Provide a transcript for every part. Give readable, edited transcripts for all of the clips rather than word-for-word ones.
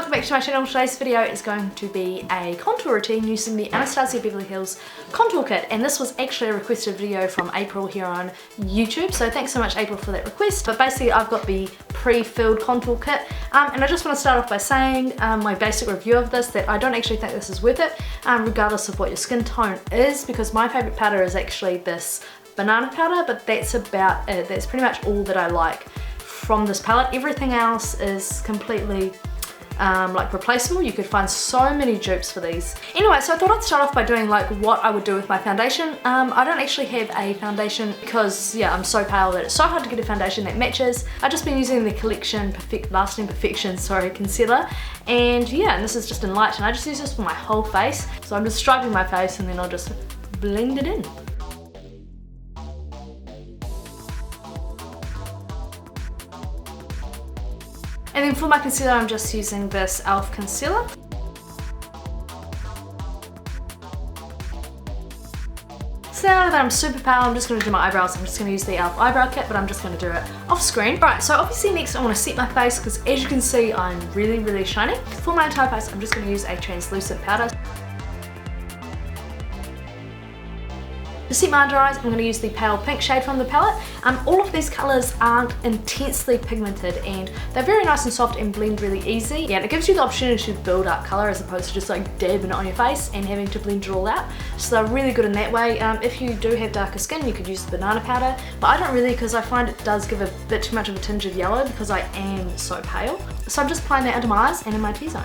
welcome back to my channel. Today's video is going to be a contour routine using the Anastasia Beverly Hills contour kit, and this was actually a requested video from April here on YouTube, so thanks so much April for that request. But basically I've got the pre-filled contour kit, and I just want to start off by saying my basic review of this, that I don't actually think this is worth it, regardless of what your skin tone is, because my favourite powder is actually this banana powder, but that's about it. That's pretty much all that I like from this palette. Everything else is completely like replaceable. You could find so many dupes for these. Anyway, so I thought I'd start off by doing like what I would do with my foundation. I don't actually have a foundation because yeah, I'm so pale that it's so hard to get a foundation that matches. I've just been using the Collection Lasting Perfection concealer, and yeah, and this is just in light, and I just use this for my whole face. So I'm just striping my face and then I'll just blend it in. And then for my concealer, I'm just using this e.l.f. concealer. So now that I'm super pale, I'm just going to do my eyebrows. I'm just going to use the e.l.f. eyebrow kit, but I'm just going to do it off screen. Right, so obviously next I want to set my face, because as you can see, I'm really shiny. For my entire face, I'm just going to use a translucent powder. To set my under eyes, I'm going to use the pale pink shade from the palette. All of these colours aren't intensely pigmented, and they're very nice and soft and blend really easy. Yeah, and it gives you the opportunity to build up colour as opposed to just like dabbing it on your face and having to blend it all out. So they're really good in that way. If you do have darker skin, you could use the banana powder, but I don't really, because I find it does give a bit too much of a tinge of yellow because I am so pale. So I'm just applying that under my eyes and in my T-zone.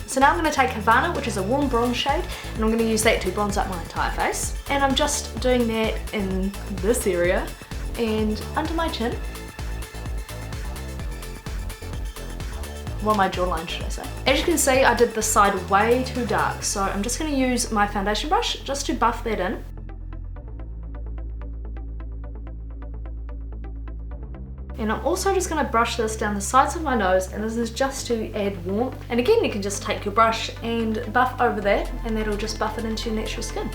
So now I'm going to take Havana, which is a warm bronze shade, and I'm going to use that to bronze up my entire face. And I'm just doing that in this area and under my chin. Well, my jawline, should I say. As you can see, I did this side way too dark, so I'm just going to use my foundation brush just to buff that in. And I'm also just going to brush this down the sides of my nose, and this is just to add warmth. And again, you can just take your brush and buff over that, and that'll just buff it into your natural skin.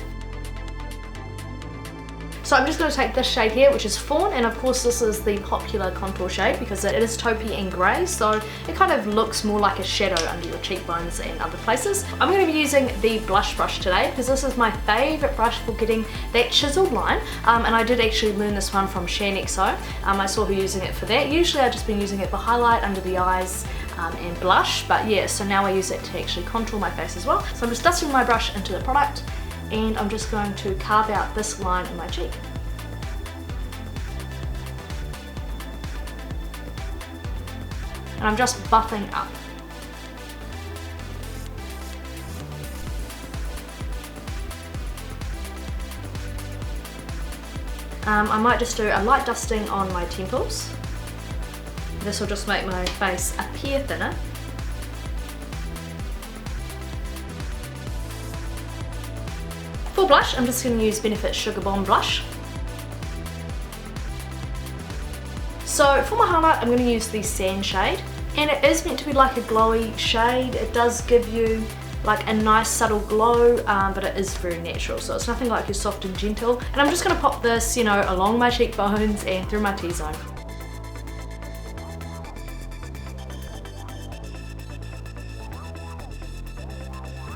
So I'm just going to take this shade here, which is Fawn, and of course this is the popular contour shade because it is taupey and grey, so it kind of looks more like a shadow under your cheekbones and other places. I'm going to be using the blush brush today because this is my favourite brush for getting that chiseled line, and I did actually learn this one from ShanXO. I saw her using it for that. Usually I've just been using it for highlight under the eyes and blush, but yeah, so now I use it to actually contour my face as well. So I'm just dusting my brush into the product, and I'm just going to carve out this line in my cheek. And I'm just buffing up. I might just do a light dusting on my temples. This will just make my face appear thinner. For blush, I'm just going to use Benefit Sugar Bomb blush. So for my highlight, I'm going to use the Sand shade, and it is meant to be like a glowy shade. It does give you like a nice subtle glow, but it is very natural, so it's nothing like your soft and gentle. And I'm just going to pop this, you know, along my cheekbones and through my T-zone.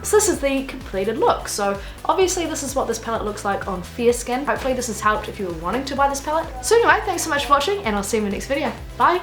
So this is the completed look. So obviously this is what this palette looks like on fair skin. Hopefully this has helped if you were wanting to buy this palette. So anyway, thanks so much for watching, and I'll see you in the next video. Bye!